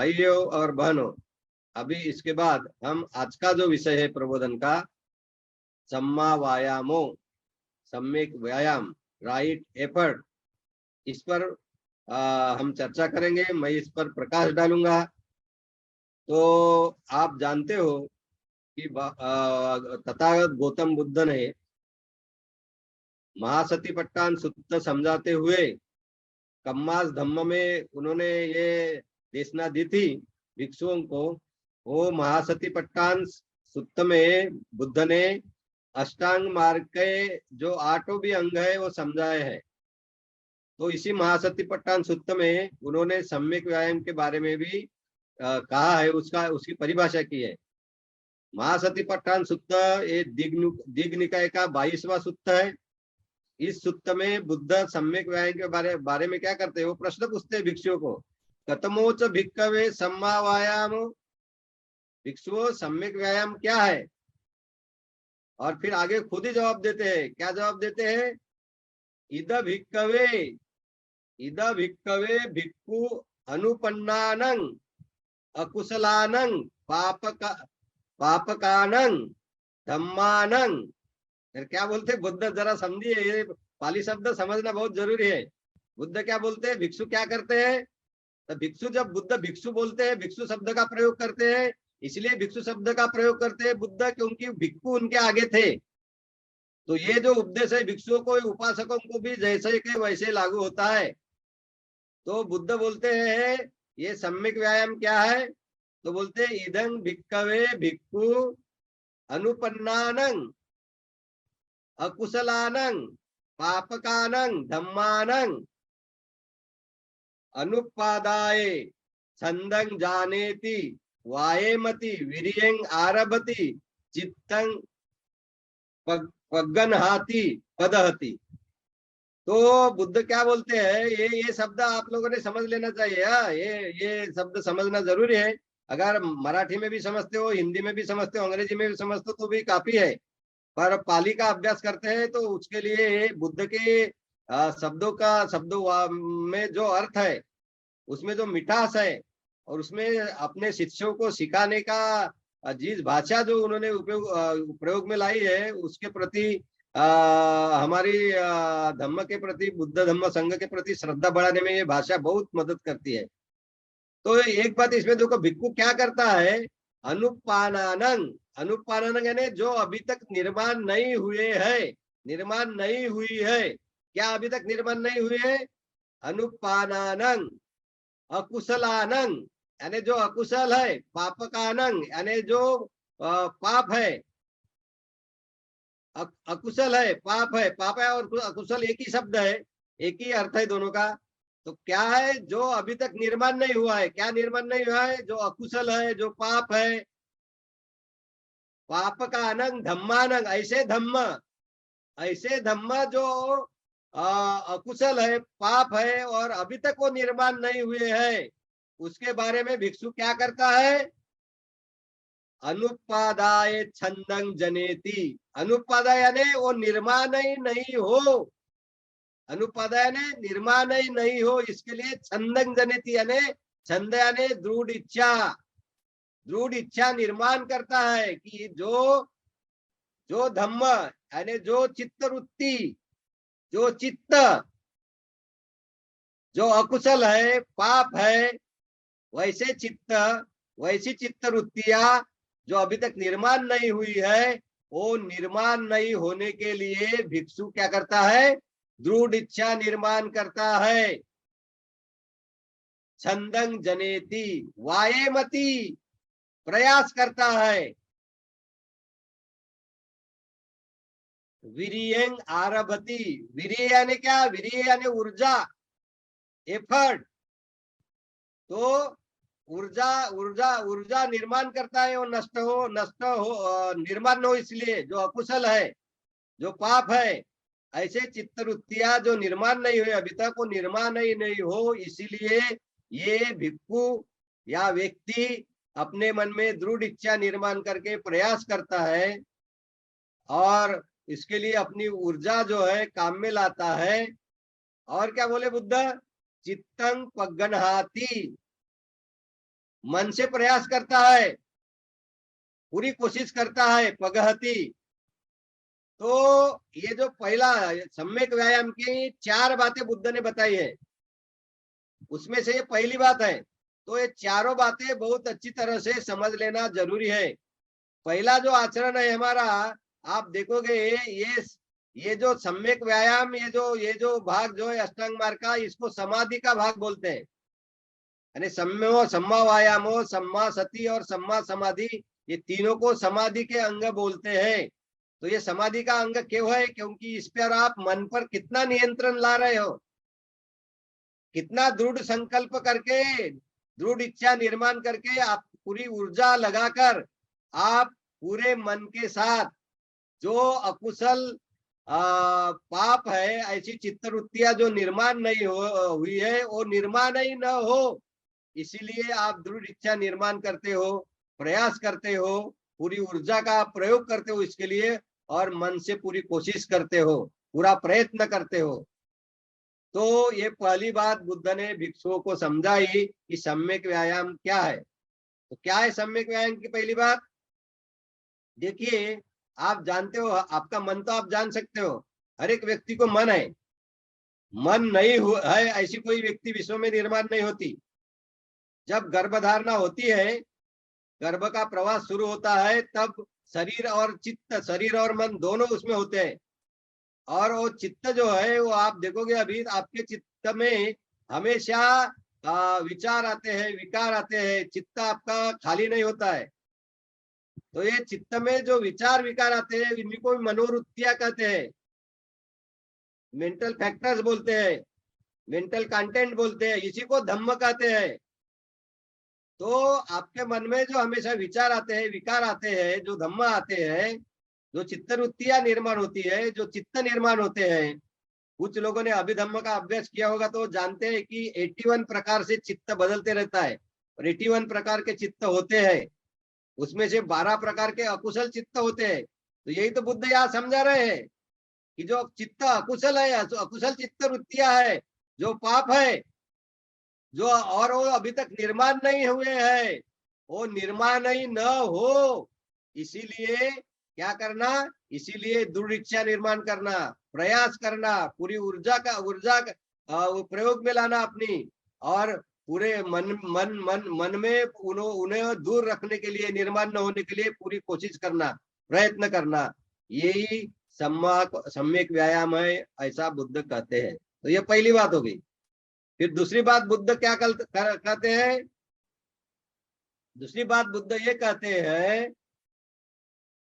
भाइयों और बहनों, अभी इसके बाद हम आज का जो विषय है प्रबोधन का, सम्मा वायामो, सम्यक व्यायाम, राइट एफर्ट, इस पर हम चर्चा करेंगे। मैं इस पर प्रकाश डालूंगा। तो आप जानते हो कि तथागत गौतम बुद्ध ने महासतिपट्टान सूत्र समझाते हुए कम्मास धम्म में उन्होंने ये देशना दी थी भिक्षुओं को। वो महासतिपट्टान सूत्र में बुद्ध ने अष्टांग मार्ग के जो 8 भी अंग है वो समझाए हैं। तो इसी महासतिपट्टान सूत्र में उन्होंने सम्यक व्यायाम के बारे में भी कहा है, उसकी परिभाषा की है। महासतिपट्टान सूत्र ये दिग निकाय का 22वां सूत्र है। इस सूत्र में बुद्ध सम्यक व्यायाम के बारे में क्या करते हैं, वो प्रश्न पूछते हैं भिक्षुओं को, कतमोच भिक्कवे सम्मा व्यायाम, भिक्षुओं सम्यक व्यायाम क्या है? और फिर आगे खुद ही जवाब देते हैं। क्या जवाब देते हैं? इद भिक्कवे भिक्खु अनुपन्नानं अकुशलानं पापकानं धम्मानं। क्या बोलते बुद्ध, जरा समझिए, ये पाली शब्द समझना बहुत जरूरी है। बुद्ध क्या बोलते हैं, भिक्षु क्या करते हैं? तो भिक्षु, जब बुद्ध भिक्षु बोलते हैं, भिक्षु शब्द का प्रयोग करते हैं, इसलिए भिक्षु शब्द का प्रयोग करते हैं बुद्ध, क्योंकि भिक्षु उनके आगे थे। तो ये जो उपदेश है भिक्षुओं को, उपासकों को भी जैसे के वैसे लागू होता है। तो बुद्ध बोलते हैं ये सम्यक व्यायाम क्या है? तो बोलते हैं इदं भिक्कवे भिक्खु अनुपन्नानं अकुशलानं पापकानं धम्मानं अनुपादाय छंदं जानेति वायेमति वीर्यं आरभति चित्तं पगन्हाति पदहति। तो बुद्ध क्या बोलते हैं, ये शब्द आप लोगों ने समझ लेना चाहिए। ये शब्द समझना जरूरी है। अगर मराठी में भी समझते हो, हिंदी में भी समझते हो, अंग्रेजी में भी समझते हो तो भी काफी है। पर पाली का अभ्यास करते हैं तो उसके लिए बुद्ध के शब्दों में जो अर्थ है, उसमें जो मिठास है, और उसमें अपने शिष्यों को सिखाने का जिस भाषा जो उन्होंने प्रयोग में लाई है, उसके प्रति हमारी धम्म के प्रति, बुद्ध धम्म संघ के प्रति श्रद्धा बढ़ाने में ये भाषा बहुत मदद करती है। तो एक बात इसमें देखो, भिक्खु क्या करता है, अनुपानन यानी जो अभी तक निर्माण नहीं हुए है, निर्माण नहीं हुई है। क्या अभी तक निर्माण नहीं हुए है? अनुपानन अकुशलानंग यानी जो अकुशल है, पापकानंग यानी जो पाप है, अकुशल है, पाप है। पाप है और अकुशल एक ही शब्द है, एक ही अर्थ है दोनों का। तो क्या है, जो अभी तक निर्माण नहीं हुआ है? क्या निर्माण नहीं हुआ है? जो अकुशल है, जो पाप है। पाप का अनंग धम्मानंग, ऐसे धम्म जो अकुशल है, पाप है, और अभी तक वो निर्माण नहीं हुए हैं, उसके बारे में भिक्षु क्या करता है? अनुपादाय छंदं जनेति। अनुपादाय यानी वो निर्माण ही नहीं हो, अनुपादाय ने निर्माण ही नहीं हो, इसके लिए छंदं जनेति यानी छंद यानी दृढ़ इच्छा, दृढ़ इच्छा निर्माण करता है कि जो धम्म यानी जो चित्त वृत्ति, जो चित्त जो अकुशल है, पाप है, वैसे चित्त, वैसी चित्त वृत्तियां जो अभी तक निर्माण नहीं हुई है, वो निर्माण नहीं होने के लिए भिक्षु क्या करता है? दृढ़ इच्छा निर्माण करता है। छंदं जनेति वायेमति, प्रयास करता है। वीर्यं आरभति, वीर्य यानी क्या? वीर्य यानी ऊर्जा, एफर्ट। तो ऊर्जा ऊर्जा ऊर्जा निर्माण करता है, और नष्ट हो निर्माण हो, इसलिए जो अकुशल है, जो पाप है, ऐसे चित्तवृत्तियां जो निर्माण नहीं हुए अभी तक, वो निर्माण ही नहीं हो, इसीलिए ये भिक्षु या व्यक्ति अपने मन में दृढ़ इच्छा निर्माण करके प्रयास करता है, और इसके लिए अपनी ऊर्जा जो है काम में लाता है। और क्या बोले बुद्ध? चित्तं पगन्हाति, मन से प्रयास करता है, पूरी कोशिश करता है, पगहति। तो ये जो पहला सम्यक व्यायाम की 4 बातें बुद्ध ने बताई है, उसमें से ये पहली बात है। तो ये चारों बातें बहुत अच्छी तरह से समझ लेना जरूरी है। पहला जो आचरण है हमारा, आप देखोगे ये जो सम्यक व्यायाम, ये जो भाग जो है अष्टांग मार्ग का, इसको समाधि का भाग बोलते हैं। यानी सम्मा व्यायामो, सम्मा सती और सम्मा समाधि, ये तीनों को समाधि के अंग बोलते हैं। तो ये समाधि का अंग क्यों है? क्योंकि इस पर आप मन पर कितना नियंत्रण ला रहे हो, कितना दृढ़ संकल्प करके, दृढ़ इच्छा निर्माण करके, आप पूरी ऊर्जा लगाकर आप पूरे मन के साथ जो अकुशल पाप है, ऐसी चित्तवृत्तियां जो निर्माण नहीं हुई है, वो निर्माण ही न हो, इसीलिए आप दृढ़ इच्छा निर्माण करते हो, प्रयास करते हो, पूरी ऊर्जा का प्रयोग करते हो इसके लिए, और मन से पूरी कोशिश करते हो, पूरा प्रयत्न करते हो। तो ये पहली बात बुद्ध ने भिक्षुओं को समझाई कि सम्यक व्यायाम क्या है। तो क्या है सम्यक व्यायाम की पहली बात? देखिए, आप जानते हो, आपका मन तो आप जान सकते हो, हर एक व्यक्ति को मन है। मन नहीं है ऐसी कोई व्यक्ति विश्व में निर्माण नहीं होती। जब गर्भधारणा होती है, गर्भ का प्रवास शुरू होता है, तब शरीर और चित्त, शरीर और मन दोनों उसमें होते हैं। और वो चित्त जो है, वो आप देखोगे अभी आपके चित्त में हमेशा विचार आते हैं, विकार आते हैं, चित्त आपका खाली नहीं होता है। तो ये चित्त में जो विचार विकार आते हैं, इनको मनोवृत्तियां कहते हैं, मेंटल फैक्टर्स बोलते हैं, मेंटल कंटेंट बोलते हैं, इसी को धम्म कहते हैं। तो आपके मन में जो हमेशा विचार आते हैं, विकार आते हैं, जो धम्म आते हैं, जो चित्तवृत्तियां निर्माण होती है, जो चित्त निर्माण होते हैं, कुछ लोगों ने अभिधम्म का अभ्यास किया होगा तो जानते हैं कि 81 प्रकार से चित्त बदलते रहता है, और 81 प्रकार के चित्त होते हैं, उसमें से 12 प्रकार के अकुशल चित्त होते हैं। तो यही तो बुद्ध यहाँ समझा रहे हैं कि जो चित्त अकुशल है, अकुशल चित्त वृत्तियां है, जो पाप है, जो और वो अभी तक निर्माण नहीं हुए हैं, वो निर्माण ही न हो, इसीलिए क्या करना? इसीलिए दृढ़ इच्छा निर्माण करना, प्रयास करना, पूरी ऊर्जा वो प्रयोग में लाना अपनी, और पूरे मन में उन्हें दूर रखने के लिए, निर्माण न होने के लिए पूरी कोशिश करना, प्रयत्न करना, यही सम्यक व्यायाम है, ऐसा बुद्ध कहते हैं। तो ये पहली बात हो गई। फिर दूसरी बात बुद्ध क्या कहते हैं? दूसरी बात बुद्ध ये कहते हैं,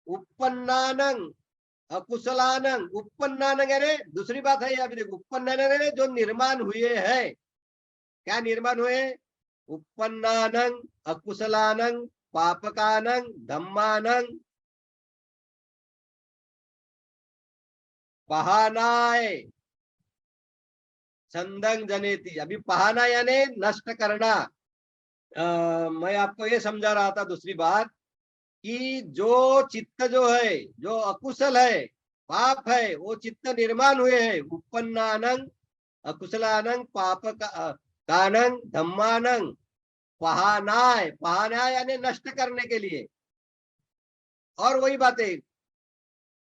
उपन्नानंग अकुशलानंग। उपन्नानंग यानी दूसरी बात है, अभी देखो, उपन्नानंग जो निर्माण हुए हैं। क्या निर्माण हुए? उपन्नानंग अकुशलानंग पापकानंग धम्मानंग पहानाय छंदंग जनेती। अभी पहाना यानी नष्ट करना। मैं आपको ये समझा रहा था दूसरी बात, कि जो चित्त जो है, जो अकुशल है, पाप है, वो चित्त निर्माण हुए हैं, उपन्नानंग अकुशलानंग पाप कानंग धम्मानंग पहानाय। पहानाय यानी नष्ट करने के लिए। और वही बातें,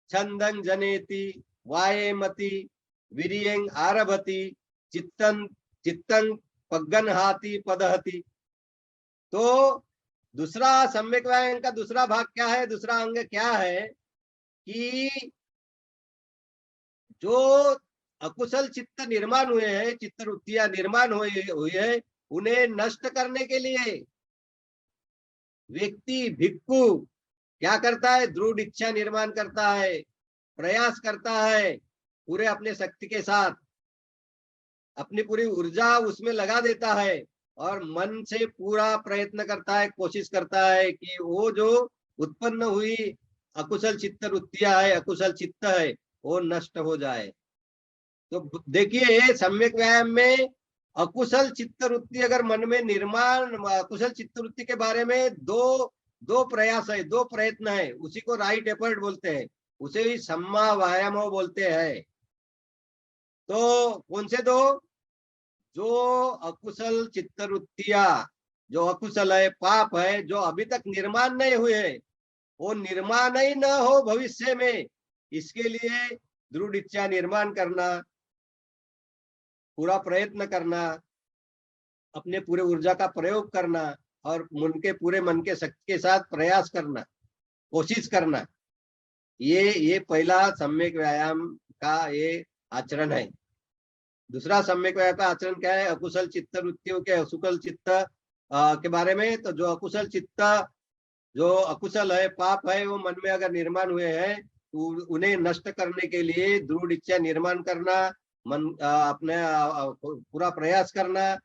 छंदंग जनेति वायेमति वीर्यं आरभति चित्तन चित्तं पग्गन्हाति पदहति। तो दूसरा सम्यक व्यायाम का दूसरा भाग क्या है, दूसरा अंग क्या है, कि जो अकुशल चित्त निर्माण हुए हैं, चित्त वृत्तियां निर्माण हुई है, उन्हें नष्ट करने के लिए व्यक्ति भिक्खु क्या करता है? दृढ़ इच्छा निर्माण करता है, प्रयास करता है, पूरे अपने शक्ति के साथ अपनी पूरी ऊर्जा उसमें लगा देता है, और मन से पूरा प्रयत्न करता है, कोशिश करता है कि वो जो उत्पन्न हुई अकुशल चित्त वृत्तियां है, अकुशल चित्त है, वो नष्ट हो जाए। तो देखिए, सम्यक व्यायाम में अकुशल चित्त वृत्ति अगर मन में निर्माण, अकुशल चित्त वृत्ति के बारे में दो प्रयास है, दो प्रयत्न है, उसी को राइट एफर्ट बोलते हैं, उसे ही सम्मा व्यायाम बोलते हैं। तो कौन से दो? जो अकुशल चित्त वृत्तियां जो अकुशल है, पाप है, जो अभी तक निर्माण नहीं हुए है, वो निर्माण ही न हो भविष्य में, इसके लिए दृढ़ इच्छा निर्माण करना, पूरा प्रयत्न करना, अपने पूरे ऊर्जा का प्रयोग करना और पूरे मन के शक्ति के साथ प्रयास करना, कोशिश करना, ये पहला सम्यक व्यायाम का ये आचरण है। दूसरा सम्यक व्यायाम का आचरण क्या है? अकुशल चित्त वृत्तियों के अकुशल चित्त के बारे में। तो जो अकुशल चित्त, जो अकुशल है, पाप है, वो मन में अगर निर्माण हुए हैं तो उन्हें नष्ट करने के लिए दृढ़ इच्छा निर्माण करना, मन अपने पूरा प्रयास करना,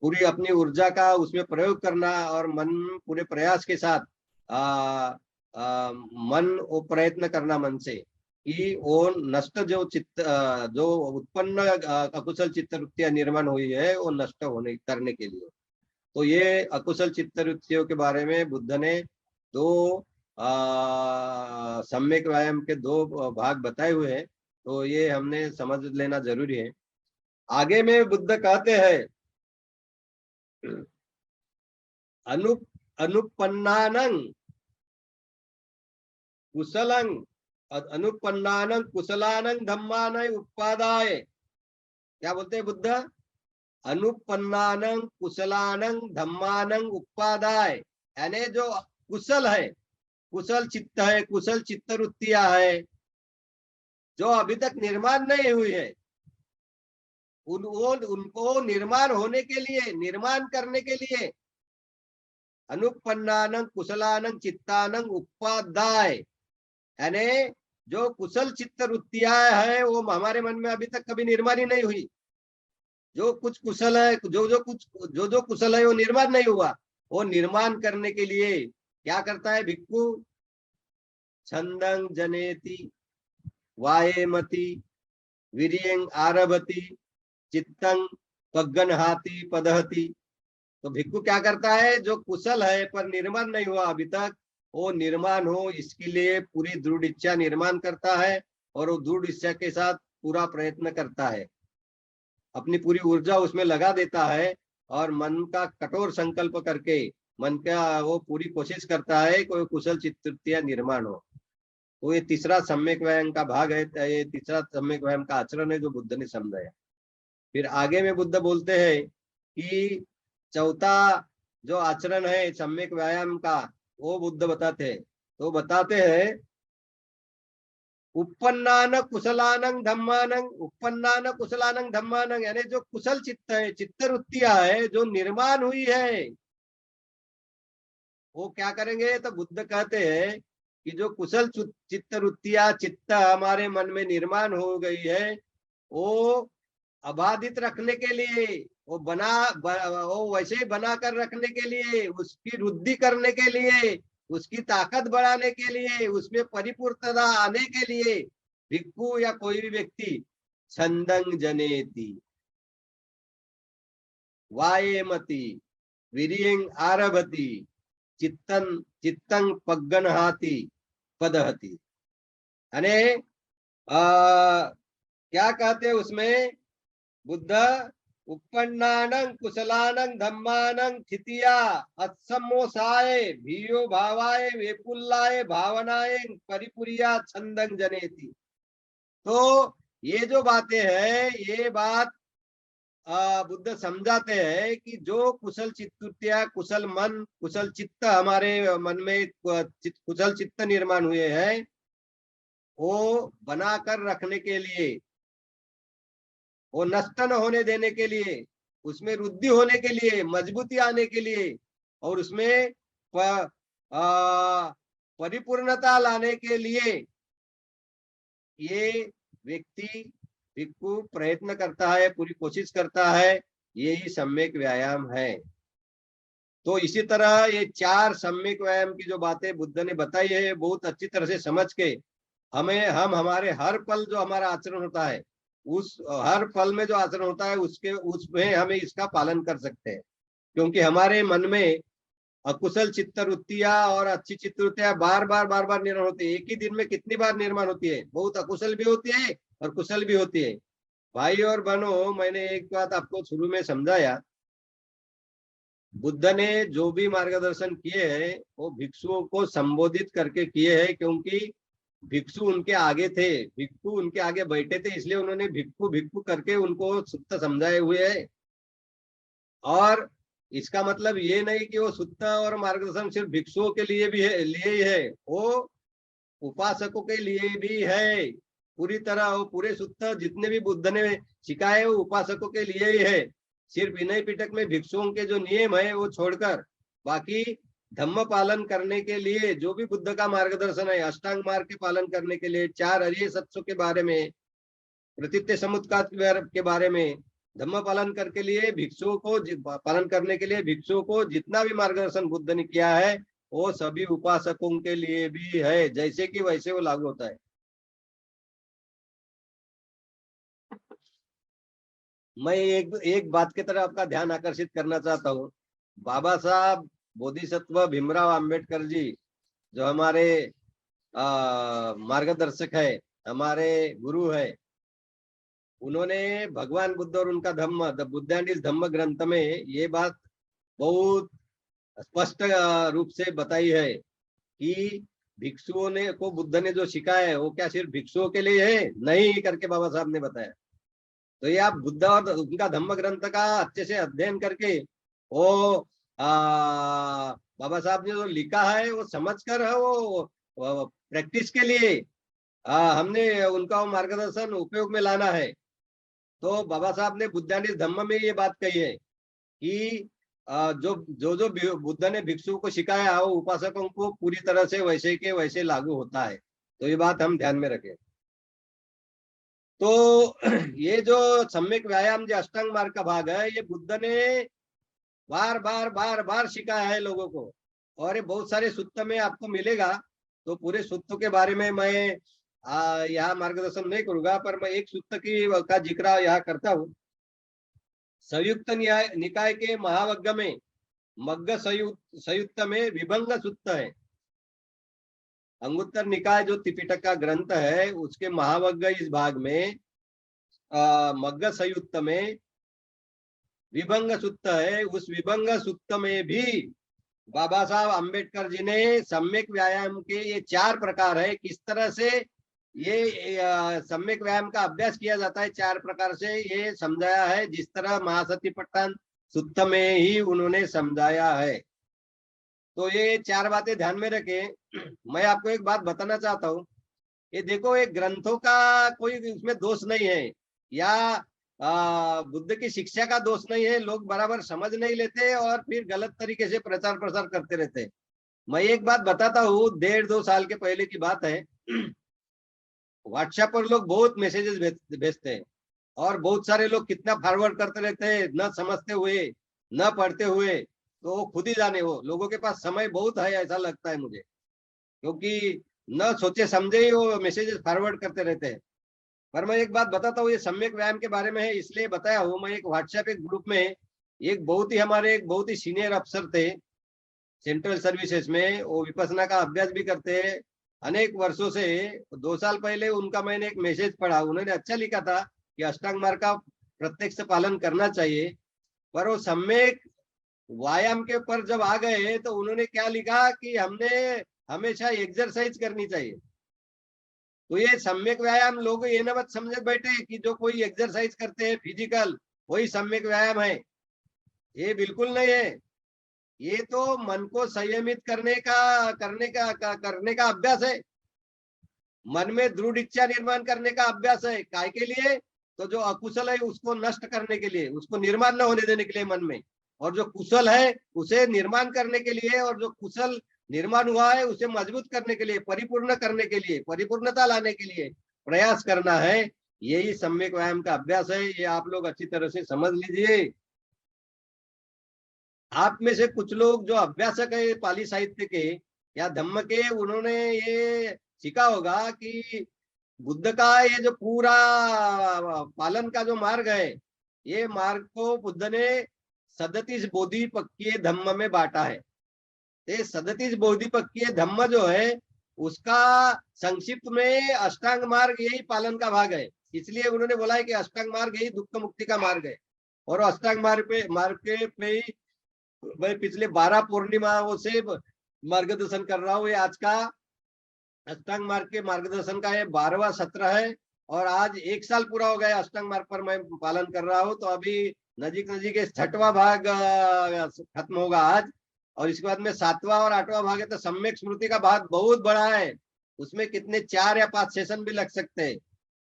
पूरी अपनी ऊर्जा का उसमें प्रयोग करना और मन पूरे प्रयास के साथ मन वो प्रयत्न करना मन से कि वो नष्ट जो चित्त जो उत्पन्न अकुशल चित्त वृत्तियां निर्माण हुई है वो नष्ट होने करने के लिए। तो ये अकुशल चित्त वृत्तियों के बारे में बुद्ध ने दो सम्यक व्यायाम के दो भाग बताए हुए हैं, तो ये हमने समझ लेना जरूरी है। आगे में बुद्ध कहते हैं अनुपन्नानं कुशलं अनुपन्नानं कुशलानं धम्मानं उपादाय। क्या बोलते हैं बुद्ध? अनुपन्नानं कुशलानं धम्मानं उपादाय, यानी जो कुशल है, कुशल चित्त है, कुशल चित्त वृत्तियां है, जो अभी तक निर्माण नहीं हुई है, उनको निर्माण होने के लिए, निर्माण करने के लिए अनुपन्नानं कुशलानं चित्तानं उपादाय, यानी जो कुशल चित्त वृत्तियां है वो हमारे मन में अभी तक कभी निर्माण ही नहीं हुई। जो कुछ कुशल है, जो कुशल है वो निर्माण नहीं हुआ, वो निर्माण करने के लिए क्या करता है भिक्खु? छंदं जनेति वायेमति वीर्यं आरभति चित्तं पग्गनहाति पदहति। तो भिक्खु क्या करता है? जो कुशल है पर निर्माण नहीं हुआ अभी तक, वो निर्माण हो इसके लिए पूरी दृढ़ इच्छा निर्माण करता है और वो दृढ़ इच्छा के साथ पूरा प्रयत्न करता है, अपनी पूरी ऊर्जा उसमें लगा देता है और मन का कठोर संकल्प करके मन का वो पूरी कोशिश करता है कोई कुशल चित्तवृत्तियां निर्माण हो। तो ये तीसरा सम्यक व्यायाम का भाग है, ये तीसरा सम्यक व्यायाम का आचरण है जो बुद्ध ने समझाया। फिर आगे में बुद्ध बोलते हैं कि चौथा जो आचरण है सम्यक व्यायाम का, वो बुद्ध बताते हैं। तो बताते हैं उपन्नान कुशलानं धम्मानं, उपन्नान कुशलानं धम्मानं, यानी जो कुशल चित्त है, चित्त वृत्तियां है जो निर्माण हुई है, वो क्या करेंगे? तो बुद्ध कहते हैं कि जो कुशल चित्त वृत्तियां, चित्त हमारे मन में निर्माण हो गई है, वो अबाधित रखने के लिए, वो वैसे ही बनाकर रखने के लिए, उसकी वृद्धि करने के लिए, उसकी ताकत बढ़ाने के लिए, उसमें परिपूर्णता आने के लिए भिक्खु या कोई भी व्यक्ति छंदं जनेति वायेमति वीर्यं आरभति चित्तं पग्गनहाति पदहति, यानी क्या कहते हैं उसमें बुद्ध? उपन्नानं कुशलानं धम्मानं थितिया अत्समोसाय भीयो भावाय वेपुल्लाय भावनाय परिपुरिया छंदं जनेति। तो ये जो बातें हैं, ये बात बुद्ध समझाते हैं कि जो कुशल चित्तवृत्तियां, कुशल मन, कुशल चित्त हमारे मन में कुशल चित्त निर्माण हुए हैं, वो बनाकर रखने के लिए, वो नष्ट न होने देने के लिए, उसमें वृद्धि होने के लिए, मजबूती आने के लिए और उसमें परिपूर्णता लाने के लिए ये व्यक्ति भिक्खु प्रयत्न करता है, पूरी कोशिश करता है। यही सम्यक व्यायाम है। तो इसी तरह ये चार सम्यक व्यायाम की जो बातें बुद्ध ने बताई है, बहुत अच्छी तरह से समझ के हम हमारे हर पल जो हमारा आचरण होता है, उस हर पल में जो आचरण होता है उसमें हमें इसका पालन कर सकते हैं। क्योंकि हमारे मन में अकुशल चित्त वृत्तियां और अच्छी चित्त वृत्तियां बार बार निर्माण होती है। एक ही दिन में कितनी बार निर्माण होती है? बहुत अकुशल भी होती है और कुशल भी होती है। भाई और बहनों, मैंने एक बात आपको शुरू में समझाया, बुद्ध ने जो भी मार्गदर्शन किए हैं वो भिक्षुओं को संबोधित करके किए हैं, क्योंकि भिक्षु उनके आगे थे, भिक्षु उनके आगे बैठे थे, इसलिए उन्होंने भिक्षु भिक्षु करके उनको सुत्त समझाए हुए है। और इसका मतलब ये नहीं कि वो सुत्त और मार्गदर्शन सिर्फ भिक्षुओं के लिए भी है, लिए ही है, वो उपासकों के लिए भी है। पूरी तरह वो पूरे सूत्र जितने भी बुद्ध ने सिखाए वो उपासकों के लिए ही है। सिर्फ विनय पिटक में भिक्षुओं के जो नियम है वो छोड़कर बाकी धम्म पालन करने के लिए जो भी बुद्ध का मार्गदर्शन है, अष्टांग मार्ग के पालन करने के लिए, 4 अरिय सत्सों के बारे में, प्रतित्य समुत्कात के बारे में, धम्म पालन करके लिए भिक्षुओं को पालन करने के लिए भिक्षुओं को जितना भी मार्गदर्शन बुद्ध ने किया है वो सभी उपासकों के लिए भी है, जैसे कि वैसे वो लागू होता है। मैं एक बात की तरफ आपका ध्यान आकर्षित करना चाहता हूँ। बाबा साहब बोधिसत्व भीमराव अंबेडकर जी जो हमारे मार्गदर्शक है, हमारे गुरु है, उन्होंने भगवान बुद्ध और उनका धम्म, द बुद्ध एंड हिज धम्म ग्रंथ में ये बात बहुत स्पष्ट रूप से बताई है कि भिक्षुओं ने को बुद्ध ने जो सिखाया है वो क्या सिर्फ भिक्षुओं के लिए है, नहीं करके बाबा साहब ने बताया। तो ये आप बुद्ध और उनका धम्म ग्रंथ का अच्छे से अध्ययन करके वो बाबा साहब ने जो लिखा है वो समझकर है वो प्रैक्टिस के लिए हमने उनका वो मार्गदर्शन उपयोग में लाना है। तो बाबा साहब ने बुद्धानिस धम्म में ये बात कही है कि जो बुद्ध ने भिक्षु को सिखाया वो उपासकों को पूरी तरह से वैसे के वैसे लागू होता है। तो ये बात हम ध्यान में रखें। तो ये जो सम्यक व्यायाम जो अष्टांग मार्ग का भाग है ये बुद्ध ने बार बार बार बार सिखाया है लोगों को, और ये बहुत सारे सूत्र में आपको मिलेगा। तो पूरे सूत्र के बारे में मैं यहाँ मार्गदर्शन नहीं करूंगा, पर मैं एक सूत्र की का जिक्र यहाँ करता हूँ। संयुक्त निकाय के महावग्ग में मग्ग संयुक्त में विभंग सूत्र है। अंगुत्तर निकाय जो त्रिपिटक का ग्रंथ है उसके महावग्ग इस भाग में मग्ग संयुक्त में विभंग सूत्र है। उस विभंग सूत्र में भी बाबा साहब अंबेडकर जी ने सम्यक व्यायाम के ये 4 प्रकार है, किस तरह से ये सम्यक व्यायाम का अभ्यास किया जाता है 4 प्रकार से ये समझाया है, जिस तरह महासतिपट्टन सूत्र में ही उन्होंने समझाया है। तो ये 4 बातें ध्यान में रखें। मैं आपको एक बात बताना चाहता हूँ, ये देखो एक ग्रंथों का कोई उसमें दोष नहीं है या बुद्ध की शिक्षा का दोष नहीं है। लोग बराबर समझ नहीं लेते और फिर गलत तरीके से प्रचार प्रसार करते रहते। मैं एक बात बताता हूँ, 1.5-2 साल के पहले की बात है। व्हाट्सएप पर लोग बहुत मैसेजेस भेजते हैं और बहुत सारे लोग कितना फॉरवर्ड करते रहते हैं, न समझते हुए न पढ़ते हुए। तो वो खुद ही जाने, वो लोगों के पास समय बहुत है ऐसा लगता है मुझे, क्योंकि न सोचे समझे ही वो मैसेजेस फॉरवर्ड करते रहते हैं। पर मैं एक बात बताता हूँ, ये सम्यक व्यायाम के बारे में है इसलिए बताया हूँ। मैं एक व्हाट्सएप एक ग्रुप में एक बहुत ही सीनियर अफसर थे सेंट्रल सर्विसेज में, वो विपස්සना का अभ्यास भी करते हैं अनेक वर्षों से। 2 साल पहले उनका मैंने एक मैसेज पढ़ा, उन्होंने अच्छा लिखा था कि अष्टांग मार्ग का प्रत्यक्ष पालन करना चाहिए, पर वो सम्यक व्यायाम के ऊपर जब आ गए तो उन्होंने क्या लिखा कि हमने हमेशा एक्सरसाइज करनी चाहिए। तो ये सम्यक व्यायाम लोग ये ना मत समझे बैठे कि जो कोई एक्सरसाइज करते हैं फिजिकल वही सम्यक व्यायाम है, ये बिल्कुल नहीं है। ये तो मन को संयमित करने का अभ्यास है, मन में दृढ़ इच्छा निर्माण करने का अभ्यास है। काय के लिए? तो जो अकुशल है उसको नष्ट करने के लिए, उसको निर्माण न होने देने के लिए मन में, और जो कुशल है उसे निर्माण करने के लिए, और जो कुशल निर्माण हुआ है उसे मजबूत करने के लिए, परिपूर्ण करने के लिए, परिपूर्णता लाने के लिए प्रयास करना है। यही सम्यक व्यायाम का अभ्यास है। ये आप लोग अच्छी तरह से समझ लीजिए। आप में से कुछ लोग जो अभ्यासक है पाली साहित्य के या धम्म के, उन्होंने ये सीखा होगा कि बुद्ध का ये जो पूरा पालन का जो मार्ग है, ये मार्ग को बुद्ध ने 37 बोधिपक्कीय धम्म में बांटा है। ये 37 बोधिपक्कीय धम्म जो है उसका संक्षिप्त में अष्टांग मार्ग यही पालन का भाग है। इसलिए उन्होंने बोला है कि अष्टांग मार्ग ही दुख मुक्ति का मार्ग है। और अष्टांग मार्ग पे ही मैं पिछले 12 पूर्णिमाओं से मार्गदर्शन कर रहा हूँ। ये आज का अष्टांग मार्ग के मार्गदर्शन का ये 12वां सत्र है और आज 1 साल पूरा हो गया अष्टांग मार्ग पर मैं पालन कर रहा हूँ। तो अभी नजीक नजीक 6वां भाग खत्म होगा आज, और इसके बाद में 7वां और 8वां भाग है। तो सम्यक स्मृति का भाग बहुत बड़ा है, उसमें कितने 4 या 5 सेशन भी लग सकते हैं,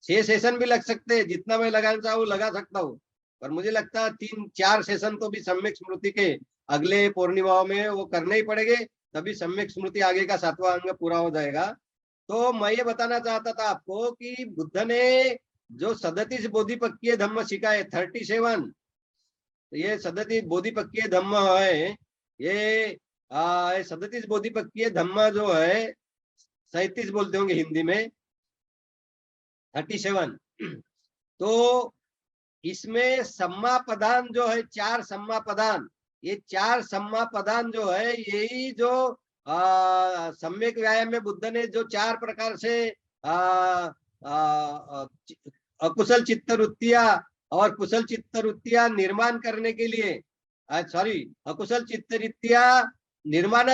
6 सेशन भी लग सकते हैं। जितना मैं लगाना चाहूँ लगा सकता हूँ, पर मुझे लगता है 3-4 सेशन तो भी सम्यक स्मृति के अगले पूर्णिमाओं में वो करने ही पड़ेंगे, तभी सम्यक स्मृति आगे का 7वां अंग पूरा हो जाएगा। तो मैं ये बताना चाहता था आपको कि बुद्ध ने जो 37 बोधिपक्कीय धम्म सिखाए 37, ये 37 बोधिपक्कीय धम्म है। ये 37 बोधिपक्कीय धम्म जो है 37 बोलते होंगे हिंदी में, 37। तो इसमें सम्मा पदान जो है 4 सम्मा पदान, ये 4 सम्मा पदान जो है यही जो सम्यक व्यायाम में बुद्ध ने जो 4 प्रकार से अकुशल चित्त वृत्तियां और कुशल चित्त वृत्तियां निर्माण करने के लिए, अकुशल चित्त वृत्तियां निर्माण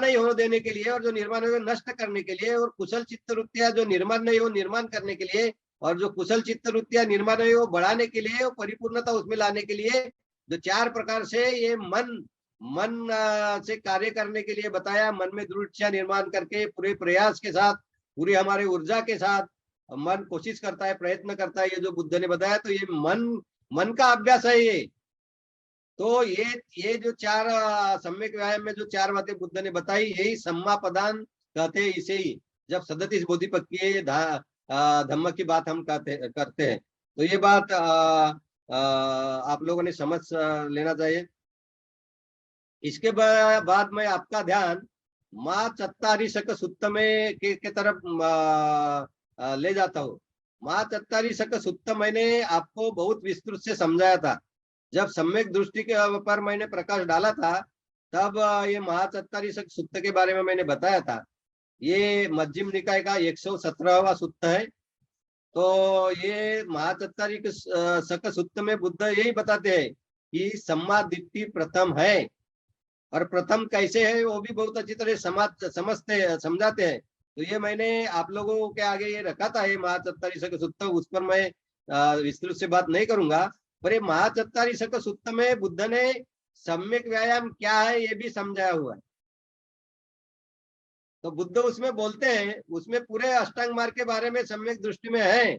नहीं हो देने के लिए, और जो निर्माण हो नष्ट करने के लिए, और कुशल चित्त वृत्तियां जो निर्माण नहीं हो निर्माण करने के लिए, और जो कुशल चित्त वृत्तियां निर्माण नहीं हो बढ़ाने के लिए, और परिपूर्णता उसमें लाने के लिए जो 4 प्रकार से ये मन से कार्य करने के लिए बताया। मन में दृढ़ इच्छा निर्माण करके पूरे प्रयास के साथ, पूरी हमारे ऊर्जा के साथ मन कोशिश करता है, प्रयत्न करता है, ये जो बुद्ध ने बताया। तो ये मन का अभ्यास है ये। तो ये जो 4 सम्यक व्यायाम में जो 4 बातें बुद्ध ने बताई, यही सम्मा पदान कहते हैं इसे ही। जब 37 बोधिपक्कीय धम्म की बात हम करते हैं, तो ये बात आप लोगों ने समझ लेना चाहिए। इसके बाद मैं आपका ध्यान माँ चत्तारी शक सुत्त में के तरफ ले जाता हूँ। माँ चत्तारी शक सुत्त मैंने आपको बहुत विस्तृत से समझाया था। जब सम्यक दृष्टि के पर मैंने प्रकाश डाला था, तब ये महाचत्तारी शक सुत्त के बारे में मैंने बताया था। ये मध्यम निकाय का 117वां सुत्त है। तो ये महाचत्तारी शक सुत्त में बुद्ध यही बताते हैं कि सम्मा दिट्ठी प्रथम है, और प्रथम कैसे है वो भी बहुत अच्छी तरह समझाते हैं। तो ये मैंने आप लोगों के आगे ये रखा था, ये महाचत्तारी शक सुत्त, उस पर मैं विस्तृत से बात नहीं करूंगा। पर ये महाचत्तारी शक सुत्त में बुद्ध ने सम्यक व्यायाम क्या है ये भी समझाया हुआ है। तो बुद्ध उसमें बोलते हैं, उसमें पूरे अष्टांग मार्ग के बारे में सम्यक दृष्टि में है,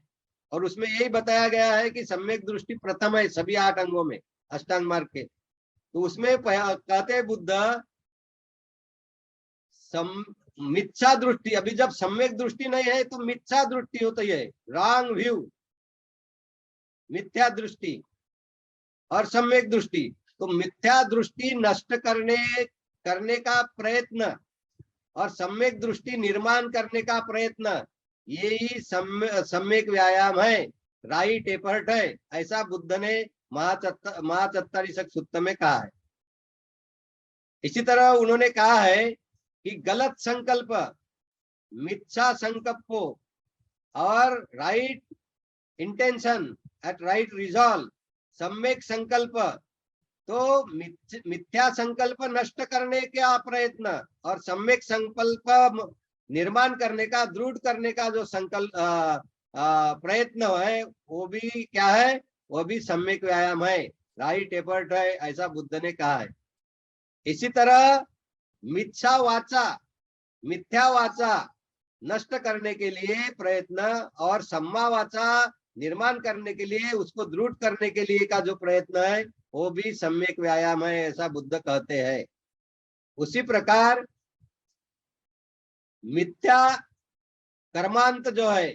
और उसमें यही बताया गया है कि सम्यक दृष्टि प्रथम है सभी 8 अंगों में अष्टांग मार्ग के। तो उसमें कहते हैं बुद्ध मिथ्या दृष्टि, अभी जब सम्यक दृष्टि नहीं है तो मिथ्या दृष्टि होती है, रॉन्ग व्यू, मिथ्या दृष्टि और सम्यक दृष्टि। तो मिथ्या दृष्टि नष्ट करने का प्रयत्न और सम्यक दृष्टि निर्माण करने का प्रयत्न, यही सम्यक व्यायाम है, राइट एफर्ट है, ऐसा बुद्ध ने महाचत्तारी शक सुत्त में कहा है। इसी तरह उन्होंने कहा है कि गलत संकल्प, मिथ्या संकल्प और right intention at right resolve, सम्यक संकल्प, तो मिथ्या संकल्प नष्ट करने का प्रयत्न और सम्यक संकल्प निर्माण करने का, दृढ़ करने का जो संकल्प प्रयत्न है, वो भी क्या है, वो भी सम्यक व्यायाम है, राइट एफर्ट है, ऐसा बुद्ध ने कहा है। इसी तरह मिथ्या वाचा नष्ट करने के लिए प्रयत्न और सम्मा वाचा निर्माण करने के लिए, उसको दृढ़ करने के लिए का जो प्रयत्न है, वो भी सम्यक व्यायाम है, ऐसा बुद्ध कहते हैं। उसी प्रकार मिथ्या कर्मांत जो है,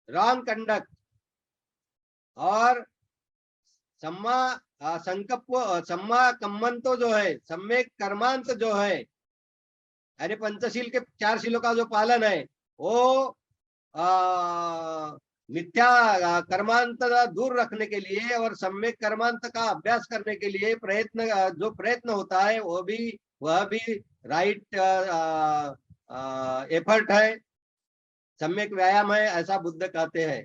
रॉन्ग कंडक्ट, और सम्मा सम्मा कम्मंतो जो है, सम्यक कर्मांत जो है, यानी पंचशील के 4 शीलों का जो पालन है, वो मिथ्या कर्मांत दूर रखने के लिए और सम्यक कर्मांत का अभ्यास करने के लिए जो प्रयत्न होता है, वह भी राइट एफर्ट है। सम्यक व्यायाम है, ऐसा बुद्ध कहते हैं।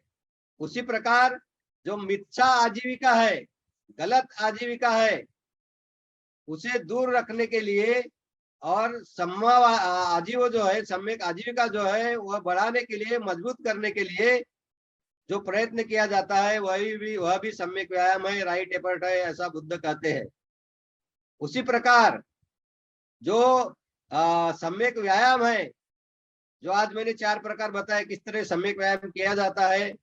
उसी प्रकार जो मिथ्या आजीविका है, गलत आजीविका है, उसे दूर रखने के लिए और आजीव जो है, सम्यक आजीविका जो है वह बढ़ाने के लिए, मजबूत करने के लिए जो प्रयत्न किया जाता है वह भी सम्यक व्यायाम है, राइट एफर्ट है, ऐसा बुद्ध कहते हैं। उसी प्रकार जो सम्यक व्यायाम है, जो आज मैंने 4 प्रकार बताए किस तरह सम्यक व्यायाम किया जाता है,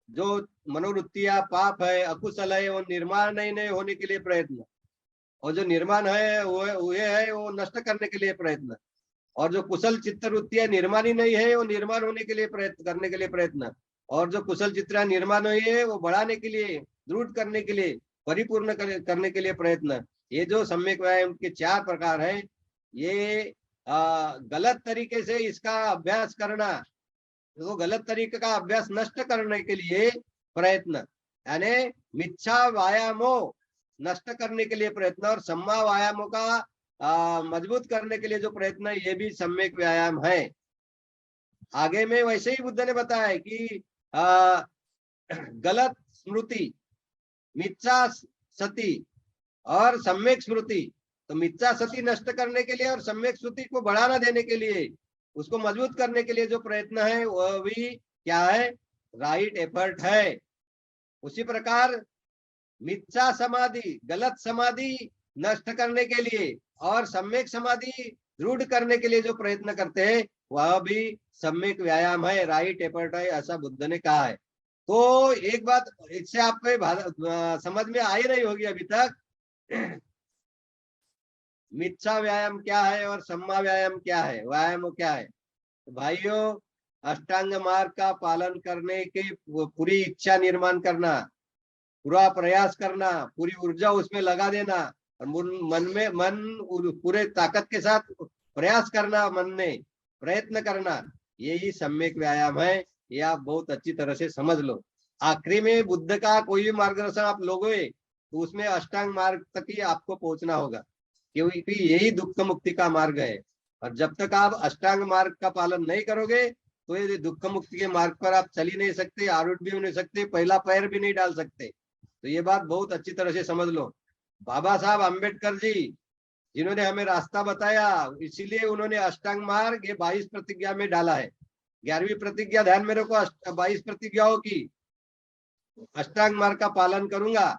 जो मनोवृत्तियां पाप है, अकुशल है, वो निर्माण नहीं होने के लिए प्रयत्न, और जो निर्माण है वो है वो नष्ट करने के लिए प्रयत्न, और जो कुशल चित्तवृत्तियां निर्माण ही नहीं है वो निर्माण होने के लिए प्रयत्न करने के लिए प्रयत्न, और जो कुशल चित्रा निर्माण हुई है वो बढ़ाने के लिए, दृढ़ करने के लिए, परिपूर्ण करने के लिए प्रयत्न। ये जो सम्यक व्यायाम के 4 प्रकार है, ये गलत तरीके से इसका अभ्यास करना, तो गलत तरीके का अभ्यास नष्ट करने के लिए प्रयत्न, यानी मिथ्या व्यायामों नष्ट करने के लिए प्रयत्न, और सम्मा व्यायामों का मजबूत करने के लिए जो प्रयत्न है, ये भी सम्यक व्यायाम है। आगे में वैसे ही बुद्ध ने बताया कि गलत स्मृति, मिथ्या सती और सम्यक स्मृति, तो मिथ्या सती नष्ट करने के लिए और सम्यक स्मृति को बढ़ावा देने के लिए, उसको मजबूत करने के लिए जो प्रयत्न है वह भी क्या है, राइट एफर्ट है। उसी प्रकार मिथ्या समाधि, गलत समाधि नष्ट करने के लिए और सम्यक समाधि दृढ़ करने के लिए जो प्रयत्न करते हैं वह भी सम्यक व्यायाम है, राइट एफर्ट है, ऐसा बुद्ध ने कहा है। तो एक बात इससे आपको समझ में आई रही होगी अभी तक, मिथ्या व्यायाम क्या है और सम्मा व्यायाम क्या है, व्यायाम क्या है। तो भाइयों, अष्टांग मार्ग का पालन करने की पूरी इच्छा निर्माण करना, पूरा प्रयास करना, पूरी ऊर्जा उसमें लगा देना, और मन पूरे ताकत के साथ प्रयास करना, मन में प्रयत्न करना, यही सम्यक व्यायाम है। ये आप बहुत अच्छी तरह से समझ लो। आखिरी में बुद्ध का कोई भी मार्गदर्शन आप लोगे तो उसमें अष्टांग मार्ग तक ही आपको पहुंचना होगा, क्योंकि यही दुख मुक्ति का मार्ग है। और जब तक आप अष्टांग मार्ग का पालन नहीं करोगे तो ये दुख मुक्ति के मार्ग पर आप चल ही नहीं सकते, आरूढ़ भी नहीं सकते, पहला पैर भी नहीं डाल सकते। तो ये बात बहुत अच्छी तरह से समझ लो। बाबा साहब अम्बेडकर जी जिन्होंने हमें रास्ता बताया, इसीलिए उन्होंने अष्टांग मार्ग ये 22 प्रतिज्ञा में डाला है। 11वीं प्रतिज्ञा ध्यान में रखो, 22 प्रतिज्ञाओं की अष्टांग मार्ग का पालन करूंगा,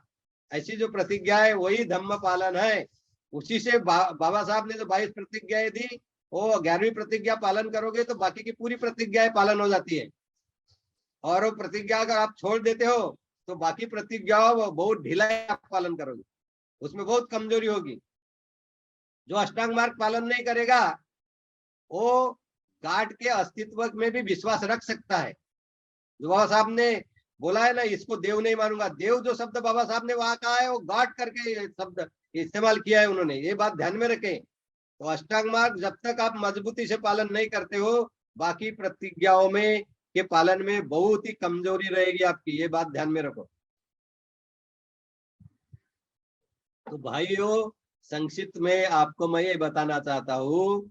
ऐसी जो प्रतिज्ञा है वही धम्म पालन है। उसी से बाबा साहब ने जो 22 प्रतिज्ञाएं दी, वो 11वीं प्रतिज्ञा पालन करोगे तो बाकी की पूरी प्रतिज्ञाएं पालन हो जाती है। और वो प्रतिज्ञा अगर आप छोड़ देते हो तो बाकी प्रतिज्ञाओं बहुत ढीला आप पालन करोगे, उसमें बहुत कमजोरी होगी। जो अष्टांग मार्ग पालन नहीं करेगा वो गाड के अस्तित्व में भी विश्वास रख सकता है। जो बाबा साहब ने बोला है ना, इसको देव नहीं मानूंगा, देव जो शब्द बाबा साहब ने वहां कहा है वो गाड करके शब्द इस्तेमाल किया है उन्होंने, ये बात ध्यान में रखें। तो अष्टांग मार्ग जब तक आप मजबूती से पालन नहीं करते हो, बाकी प्रतिज्ञाओं में के पालन में बहुत ही कमजोरी रहेगी आपकी, ये बात ध्यान में रखो। तो भाइयों, संक्षिप्त में आपको मैं ये बताना चाहता हूँ,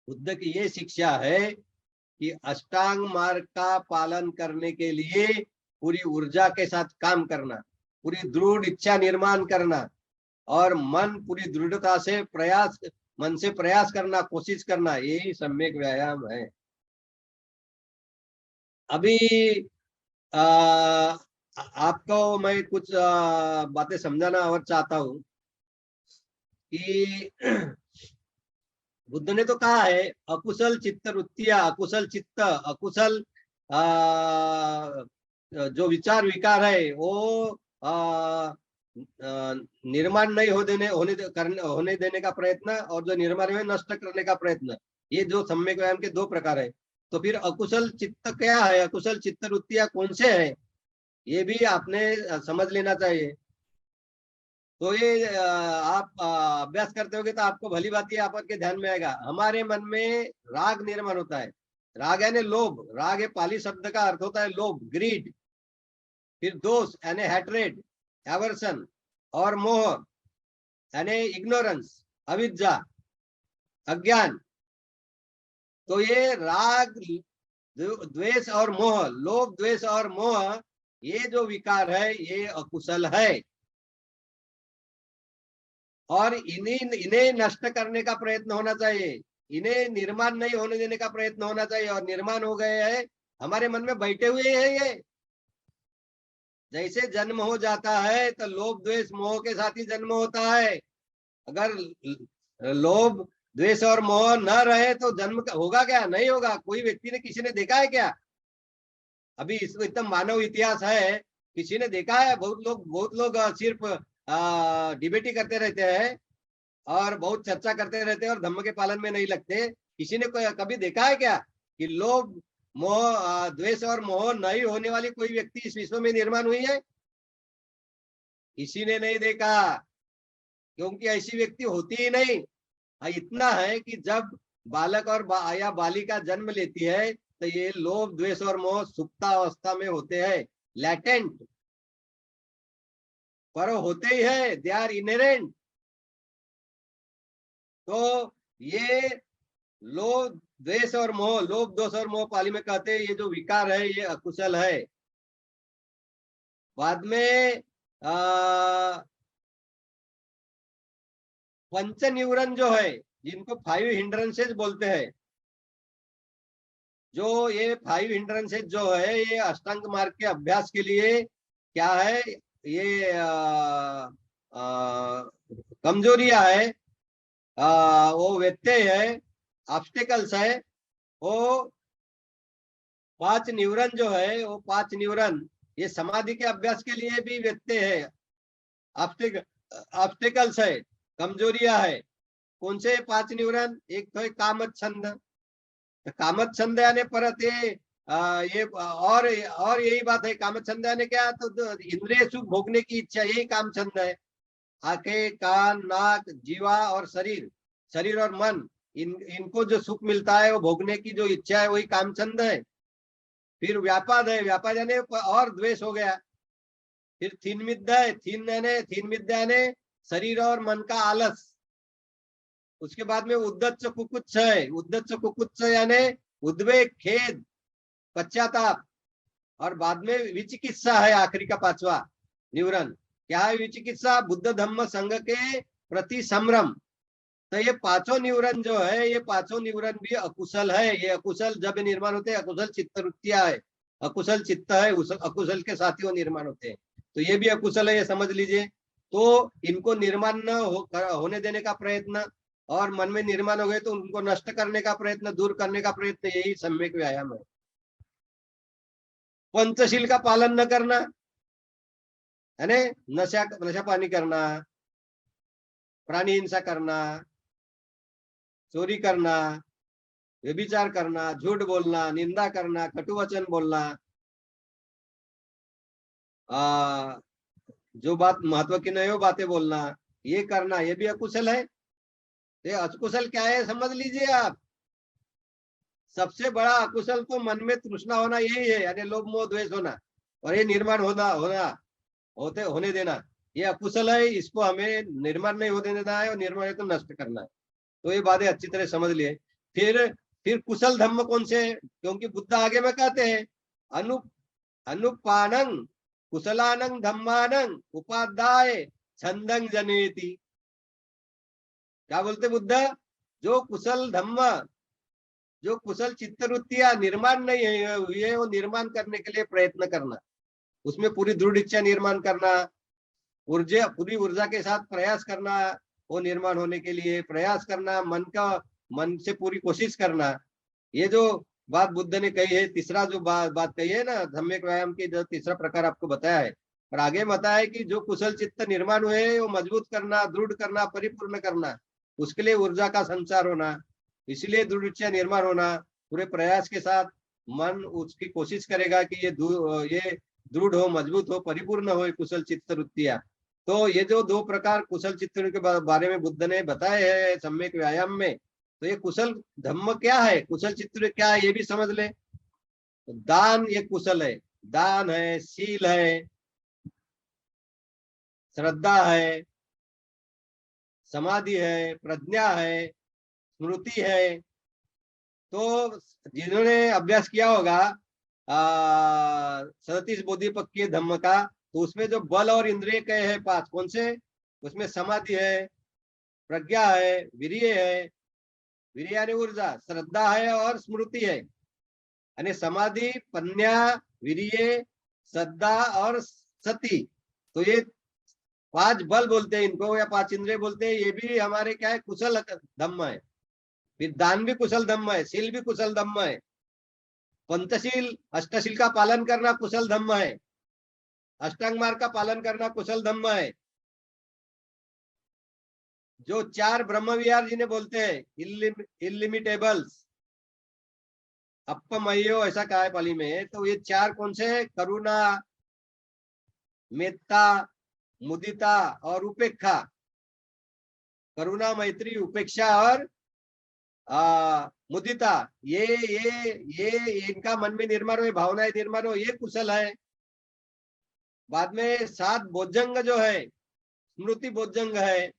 बुद्ध की ये शिक्षा है कि अष्टांग मार्ग का पालन करने के लिए पूरी ऊर्जा के साथ काम करना, पूरी दृढ़ इच्छा निर्माण करना, और मन पूरी दृढ़ता से मन से प्रयास करना, कोशिश करना, यही सम्यक व्यायाम है। अभी आपको मैं कुछ बातें समझाना और चाहता हूँ कि बुद्ध ने तो कहा है अकुशल चित्त वृत्तियां, अकुशल चित्त, अकुशल जो विचार विकार है वो निर्माण नहीं होने देने का प्रयत्न, और जो निर्माण है नष्ट करने का प्रयत्न, ये जो सम्यक व्यायाम के 2 प्रकार है। तो फिर अकुशल चित्त क्या है, अकुशल चित्त वृत्तियां कौन से है, ये भी आपने समझ लेना चाहिए। तो ये आप अभ्यास करते होगे तो आपको भली बात ये आपके ध्यान में आएगा। हमारे मन में राग निर्माण होता है, राग यानी लोभ, राग ये पाली शब्द का अर्थ होता है लोभ, ग्रीड। फिर दोष यानी हैट्रेड, एवर्सन, और मोह यानी इग्नोरेंस, अविद्या, अज्ञान। तो ये राग, द्वेष और मोह, लोभ द्वेष और मोह, ये जो विकार है ये अकुशल है, और इन्हें नष्ट करने का प्रयत्न होना चाहिए, इन्हें निर्माण नहीं होने देने का प्रयत्न होना चाहिए। और निर्माण हो गए हैं, हमारे मन में बैठे हुए हैं ये। जैसे जन्म हो जाता है तो लोभ द्वेष मोह के साथ ही जन्म होता है। अगर लोभ द्वेष और मोह न रहे तो जन्म होगा क्या? नहीं होगा। कोई व्यक्ति ने, किसी ने देखा है क्या? अभी इसमें इतना मानव इतिहास है, किसी ने देखा है? बहुत लोग सिर्फ डिबेटी करते रहते हैं और बहुत चर्चा करते रहते हैं और धम्म के पालन में नहीं लगते। किसी ने कभी देखा है क्या कि लोभ मोह द्वेष और मोह नहीं होने वाली कोई व्यक्ति इस विश्व में निर्माण हुई है? किसी ने नहीं देखा, क्योंकि ऐसी व्यक्ति होती ही नहीं। इतना है कि जब बालक और या बालिका जन्म लेती है तो ये लोभ द्वेष और मोह सुप्तावस्था में होते हैं, लैटेंट, पर होते ही है, दे आर इनहेरेंट। तो ये लोभ द्वेष और मोह, लोभ दोष और मोह पाली में कहते हैं ये जो विकार है ये अकुशल है। बाद में पंच न्यूरन जो है, जिनको 5 हिंड्रेंसेस बोलते हैं, जो ये 5 हिंड्रेंसेस जो है ये अष्टांग मार्ग के अभ्यास के लिए क्या है, ये कमजोरियां है, वो व्यत्यय है, ऑब्स्टेकल्स है। वो 5 न्यूरन जो है, वो 5 न्यूरन ये समाधि के अभ्यास के लिए भी व्यत्यय है, ऑब्स्टेकल्स है, कमजोरियां है। कौन से 5 न्यूरन? एक तो है कामत छंद, कामत छंद यानी परत ये और यही बात है। कामत छंद यानी क्या? तो इंद्रिय सुख भोगने की इच्छा, यही काम छंद है। आंखें, कान, नाक, जीवा और शरीर, शरीर और मन, इनको जो सुख मिलता है वो भोगने की जो इच्छा है वही काम छंद है। फिर व्यापाद है, व्यापाद यानी और द्वेष हो गया। फिर थीन मिद्या है, थीन मिद्या यानी शरीर और मन का आलस। उसके बाद में उद्दच्च कुकुच्छ है, उद्दच्च कुकुच्छ यानी उद्वेग, खेद, पश्चाताप। और बाद में विचिकित्सा है, आखिरी का 5वां न्यूरन। क्या है विचिकित्सा? बुद्ध धम्म संघ के प्रति संभ्रम। तो ये 5 न्यूरन जो है, ये 5 न्यूरन भी अकुशल है। ये अकुशल जब निर्माण होते हैं, अकुशल चित्त वृत्तियां है, अकुशल चित्त है, उस अकुशल के साथ ही वो निर्माण होते हैं। तो ये भी अकुशल है, ये समझ लीजिए। तो इनको निर्माण न होने देने का प्रयत्न, और मन में निर्माण हो गए तो उनको नष्ट करने का प्रयत्न, दूर करने का प्रयत्न, यही सम्यक व्यायाम है। पंचशील का पालन न करना, है ना, नशा पानी करना, प्राणी हिंसा करना, चोरी करना, व्यभिचार करना, झूठ बोलना, निंदा करना, कटुवचन बोलना, जो बात महत्व की नहीं हो बातें बोलना, ये करना, ये भी अकुशल है। ये अकुशल क्या है समझ लीजिए आप। सबसे बड़ा अकुशल तो मन में तृष्णा होना यही है, यानी लोभ मोह द्वेष होना, और ये निर्माण होने देना, ये अकुशल है। इसको हमें निर्माण नहीं होने देना है, और निर्माण है तो नष्ट करना है। तो ये बातें अच्छी तरह समझ लिए। फिर कुशल धम्म कौन से? क्योंकि बुद्ध आगे में कहते हैं अनु अनुपानंग कुशलानंग धम्मानंग उपाध्याय छंदंग जनेति। क्या बोलते बुद्ध? जो कुशल धम्म, जो कुशल चित्तवृत्तियां निर्माण नहीं हुई है, वो निर्माण करने के लिए प्रयत्न करना, उसमें पूरी दृढ़ इच्छा निर्माण करना, पूरी ऊर्जा के साथ प्रयास करना, वो निर्माण होने के लिए प्रयास करना, मन से पूरी कोशिश करना। ये जो बात बुद्ध ने कही है, तीसरा जो बात कही है ना, सम्यक व्यायाम की जो तीसरा प्रकार आपको बताया है, और आगे बताया है कि जो कुशल चित्त निर्माण हुए वो मजबूत करना, दृढ़ करना, परिपूर्ण करना, उसके लिए ऊर्जा का संचार होना, इसलिए दृढ़ इच्छा निर्माण होना, पूरे प्रयास के साथ मन उसकी कोशिश करेगा कि ये दृढ़ हो, मजबूत हो, परिपूर्ण हो कुशल चित्त वृत्तियां। तो ये जो 2 प्रकार कुशल चित्त के बारे में बुद्ध ने बताए हैं सम्यक व्यायाम में, तो ये कुशल धम्म क्या है, कुशल चित्त क्या है, ये भी समझ ले। तो दान ये कुशल है, दान है, शील है, श्रद्धा है, समाधि है, प्रज्ञा है, स्मृति है, तो जिन्होंने अभ्यास किया होगा 37 बोधिपक्के धम्म का, तो उसमें जो बल और इंद्रिय के है 5, कौन से? उसमें समाधि है, प्रज्ञा है, वीर्य यानी ऊर्जा, श्रद्धा है और स्मृति है। यानी समाधि, प्रज्ञा, वीर्य, श्रद्धा और सती, तो ये 5 बल बोलते हैं इनको, या 5 इंद्रिय बोलते हैं। ये भी हमारे क्या है? कुशल धम्म है। फिर दान भी कुशल धम्म है, शील भी कुशल धम्म है, पंचशील अष्टशील का पालन करना कुशल धम्म है, अष्टांग मार्ग का पालन करना कुशल धम्म है। जो 4 ब्रह्म विहार जिन्हें बोलते हैं, इलिमिटेबल्स, अपमयो ऐसा कहा है पाली में, तो ये 4 कौन से? करुणा, मेत्ता, मुदिता और उपेक्षा। करुणा, मैत्री, उपेक्षा और मुदिता, ये इनका मन में निर्माण हो, भावनाएं निर्माण हो, ये कुशल है। बाद में 7 बोधजंग जो है, स्मृति बोधजंग है,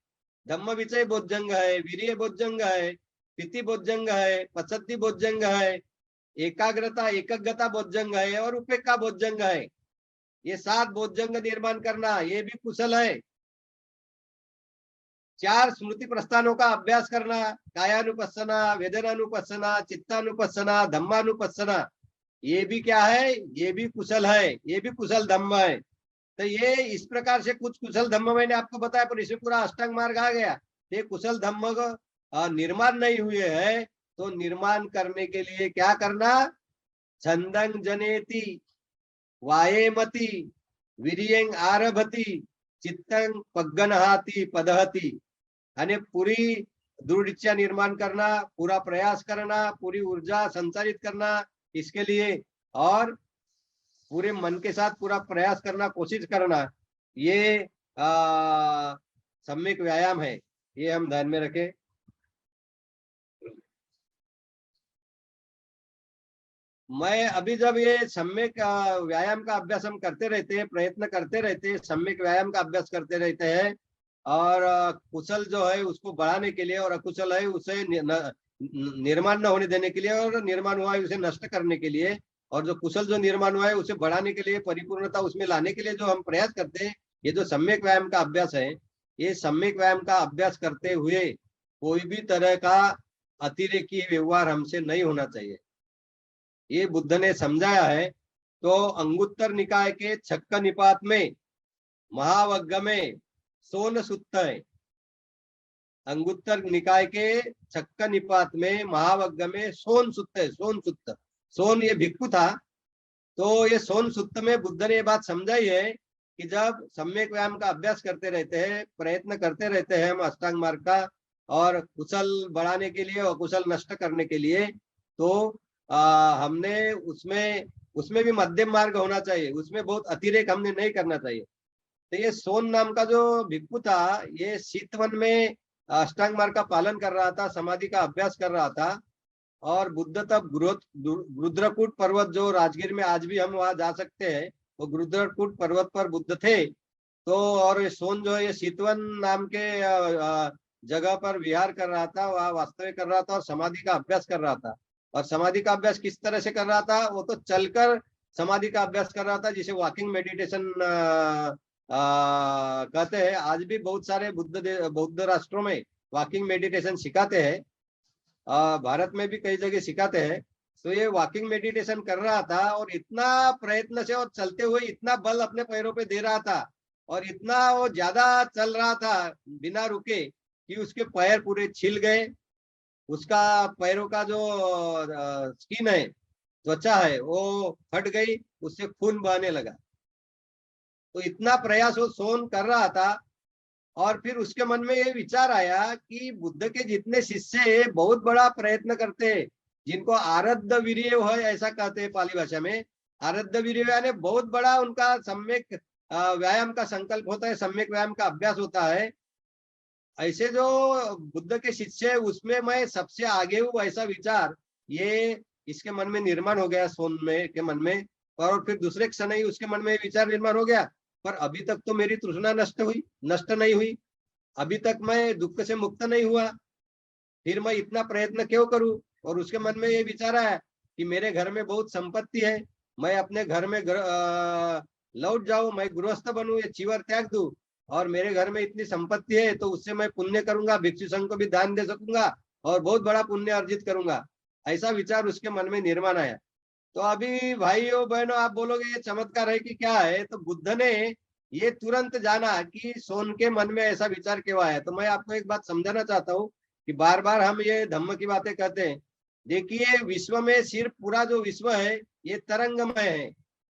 धम्म विचय बोधजंग है, वीर्य बोधजंग है, स्थिति बोधजंग है, पसद्धि बोधजंग है, एकाग्रता एकग्रता बोधजंग है और उपेक्षा बोधजंग है। ये 7 बोधजंग निर्माण करना ये भी कुशल है। 4 स्मृति प्रस्थानों का अभ्यास करना, कायानुपස්සना, वेदनानुपස්සना, चित्तानुपස්සना, धम्मानुपස්සना, ये भी क्या है? ये भी कुशल है, ये भी कुशल धम्म है। तो ये इस प्रकार से कुछ कुशल धम्म मैंने आपको बताया, पर इसमें पूरा अष्टांग मार्ग आ गया। ये कुशल धम्म निर्माण नहीं हुए हैं, तो निर्माण करने के लिए क्या करना? छंदं जनेति, वायेमति, वीर्यं आरभति, चित्तं पग्गनहाति पदहति। यानी पूरी दृढ़ इच्छा निर्माण करना, पूरा प्रयास करना, पूरी ऊर्जा संचारित करना इसके लिए, और पूरे मन के साथ पूरा प्रयास करना, कोशिश करना, ये सम्यक व्यायाम है। ये हम ध्यान में रखें। मैं अभी जब ये सम्यक व्यायाम का अभ्यास हम करते रहते हैं, प्रयत्न करते रहते हैं, सम्यक व्यायाम का अभ्यास करते रहते हैं, और कुशल जो है उसको बढ़ाने के लिए, और अकुशल है उसे निर्माण न होने देने के लिए, और निर्माण हुआ है उसे नष्ट करने के लिए, और जो कुशल जो निर्माण हुआ है उसे बढ़ाने के लिए, परिपूर्णता उसमें लाने के लिए जो हम प्रयास करते हैं, ये जो सम्यक व्यायाम का अभ्यास है, ये सम्यक व्यायाम का अभ्यास करते हुए कोई भी तरह का अतिरेकी व्यवहार हमसे नहीं होना चाहिए। ये बुद्ध ने समझाया है। तो अंगुत्तर निकाय के छक्क निपात में महावग्ग में सोन सुत्त है। अंगुत्तर निकाय के छक्क निपात में महावग्ग में सोन सुत्त है। सोन सुत्त, सोन ये भिक्खु था, तो ये सोन सुत्त में बुद्ध ने ये बात समझाई है कि जब सम्यक व्यायाम का अभ्यास करते रहते हैं, प्रयत्न करते रहते हैं हम अष्टांग मार्ग का, और कुशल बढ़ाने के लिए और कुशल नष्ट करने के लिए, तो हमने उसमें भी मध्यम मार्ग होना चाहिए, उसमें बहुत अतिरेक हमने नहीं करना चाहिए। तो ये सोन नाम का जो भिक्खु था, ये शीतवन में अष्टांग मार्ग का पालन कर रहा था, समाधि का अभ्यास कर रहा था, और बुद्ध तब रुद्रकूट पर्वत, जो राजगीर में आज भी हम वहां जा सकते हैं, वो रुद्रकूट पर्वत पर बुद्ध थे। तो और सोन जो है ये शीतवन नाम के जगह पर विहार कर रहा था, वहां वास्तविक कर रहा था और समाधि का अभ्यास कर रहा था। और समाधि का अभ्यास किस तरह से कर रहा था? वो तो चलकर समाधि का अभ्यास कर रहा था, जिसे वॉकिंग मेडिटेशन कहते हैं। आज भी बहुत सारे बौद्ध राष्ट्रों में वॉकिंग मेडिटेशन सिखाते हैं, भारत में भी कई जगह सिखाते हैं। तो ये वॉकिंग मेडिटेशन कर रहा था, और इतना प्रयत्न से और चलते हुए इतना बल अपने पैरों पे दे रहा था, और इतना वो ज्यादा चल रहा था बिना रुके कि उसके पैर पूरे छिल गए। उसका पैरों का जो स्किन है, त्वचा है, वो फट गई, उससे खून बहने लगा। तो इतना प्रयास वो सोन कर रहा था। और फिर उसके मन में ये विचार आया कि बुद्ध के जितने शिष्य बहुत बड़ा प्रयत्न करते हैं, जिनको आरब्ध वीर्य है ऐसा कहते हैं पाली भाषा में। आरब्ध वीर्य यानी बहुत बड़ा उनका सम्यक व्यायाम का संकल्प होता है, सम्यक व्यायाम का अभ्यास होता है। ऐसे जो बुद्ध के शिष्य है उसमें मैं सबसे आगे हूँ, ऐसा विचार ये इसके मन में निर्माण हो गया, सोन में के मन में। और फिर दूसरे क्षण ही उसके मन में विचार निर्माण हो गया, पर अभी तक तो मेरी तृष्णा नष्ट नहीं हुई, अभी तक मैं दुख से मुक्त नहीं हुआ, फिर मैं इतना प्रयत्न क्यों करूं? और उसके मन में ये विचार है कि मेरे घर में बहुत संपत्ति है, मैं अपने घर में लौट जाऊं, मैं गृहस्थ बनूं, ये चीवर त्याग दूं, और मेरे घर में इतनी संपत्ति है तो उससे मैं पुण्य करूंगा, भिक्षु संघ को भी दान दे सकूंगा और बहुत बड़ा पुण्य अर्जित करूंगा। ऐसा विचार उसके मन में निर्माण आया। तो अभी भाइयों बहनों आप बोलोगे ये चमत्कार है कि क्या है, तो बुद्ध ने ये तुरंत जाना कि सोन के मन में ऐसा विचार क्यों आया। तो मैं आपको एक बात समझाना चाहता हूँ कि बार बार हम ये धम्म की बातें कहते हैं। देखिए विश्व में सिर्फ पूरा जो विश्व है ये तरंगमय है।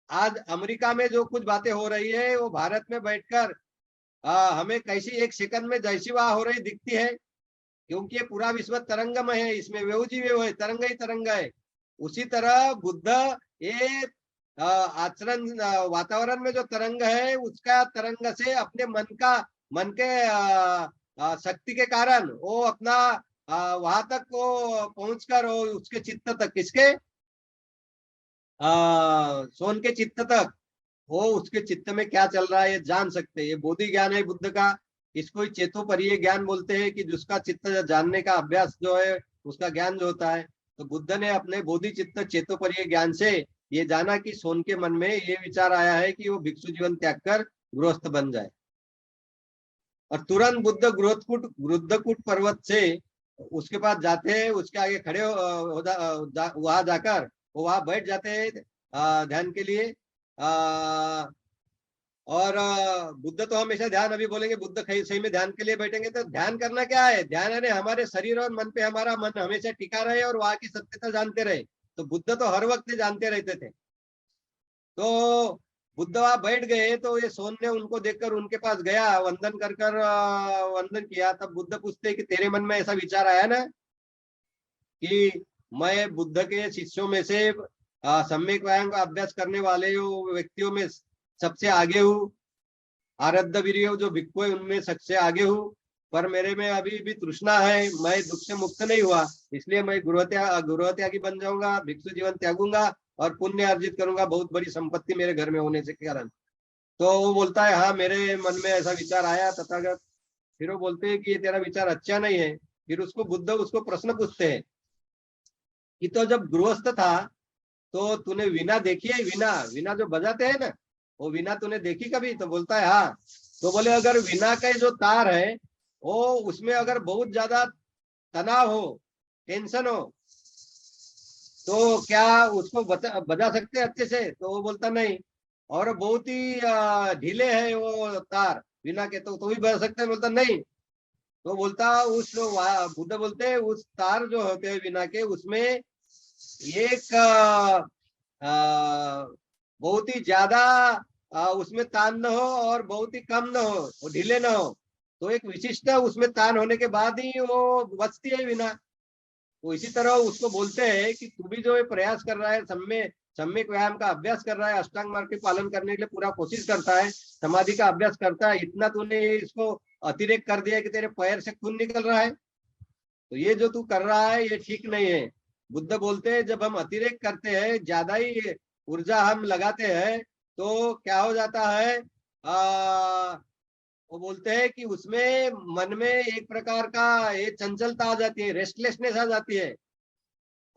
आज अमेरिका में जो कुछ बातें हो रही है वो भारत में बैठकर हमें कैसी एक सेकंड में जैसी वहां हो रही दिखती है, क्योंकि ये पूरा विश्व तरंगमय है, इसमें वेव जी वेव है, तरंग ही तरंग है। उसी तरह बुद्ध ये आचरण वातावरण में जो तरंग है उसका तरंग से अपने मन के शक्ति के कारण वो अपना वहां तक वो पहुंचकर वो उसके चित्त तक, किसके सोन के चित्त तक, वो उसके चित्त में क्या चल रहा है ये जान सकते हैं। ये बोधि ज्ञान है बुद्ध का। इसको ही चेतोपरीय ज्ञान बोलते हैं कि जिसका चित्त जानने का अभ्यास जो है उसका ज्ञान जो होता है। तो बुद्ध ने अपने बोधि चित्त चेतोपरीय ज्ञान से ये जाना कि सोन के मन में ये विचार आया है कि वो भिक्षु जीवन त्याग कर गृहस्थ बन जाए। और तुरंत बुद्ध गृद्धकूट पर्वत से उसके पास जाते हैं, उसके आगे खड़े वहां जाकर वो वहां बैठ जाते हैं ध्यान के लिए। और बुद्ध तो हमेशा ध्यान, अभी बोलेंगे बुद्ध सही में ध्यान के लिए बैठेंगे, तो ध्यान करना क्या है, ध्यान है हमारे शरीर और मन पे हमारा मन हमेशा टिका रहे और वहां की सत्यता जानते रहे। तो बुद्ध तो हर वक्त जानते रहते थे। तो बुद्ध वहां बैठ गए तो ये सोन ने उनको देखकर उनके पास गया, वंदन कर वंदन किया। तब बुद्ध पूछते कि तेरे मन में ऐसा विचार आया ना कि मैं बुद्ध के शिष्यों में से सम्यक व्यायाम का अभ्यास करने वाले व्यक्तियों में सबसे आगे हूँ, आरब्ध वीर्य जो भिक्खु है उनमें सबसे आगे हूँ, पर मेरे में अभी भी तृष्णा है, मैं दुख से मुक्त नहीं हुआ, इसलिए मैं गृह त्यागी बन जाऊंगा, भिक्षु जीवन त्यागूंगा और पुण्य अर्जित करूंगा, बहुत बड़ी संपत्ति मेरे घर में होने से कारण। तो वो बोलता है हाँ मेरे मन में ऐसा विचार आया तथागत। फिर वो बोलते हैं कि ये तेरा विचार अच्छा नहीं है। फिर उसको बुद्ध उसको प्रश्न पूछते हैं कि तो जब गृहस्थ था तो तूने वीणा देखी है, वीणा वीणा जो बजाते हैं ना, वो वीणा तूने देखी कभी? तो बोलता है हाँ। तो बोले अगर वीणा का जो तार है वो उसमें अगर बहुत ज्यादा तनाव हो, टेंशन हो, तो क्या उसको बजा सकते हैं अच्छे से? तो वो बोलता नहीं। और बहुत ही ढीले है वो तार वीणा के, तो भी बजा सकते हैं? बोलता नहीं। तो बोलता उस बुद्ध बोलते हैं उस तार जो होते हैं वीणा के उसमें एक बहुत ही ज्यादा उसमें तान न हो और बहुत ही कम न हो, वो ढीले न हो, तो एक विशिष्ट उसमें तान होने के बाद ही वो बचती है बिना। तो इसी तरह उसको बोलते हैं कि तू भी जो है प्रयास कर रहा है, सम्यक व्यायाम का अभ्यास कर रहा है, अष्टांग मार्ग के पालन करने के लिए पूरा कोशिश करता है, समाधि का अभ्यास करता है, इतना तूने इसको अतिरेक कर दिया कि तेरे पैर से खून निकल रहा है, तो ये जो तू कर रहा है ये ठीक नहीं है। बुद्ध बोलते हैं जब हम अतिरेक करते हैं, ज्यादा ही ऊर्जा हम लगाते हैं, तो क्या हो जाता है, वो बोलते हैं कि उसमें मन में एक प्रकार का ये चंचलता आ जाती है, रेस्टलेसनेस आ जाती है,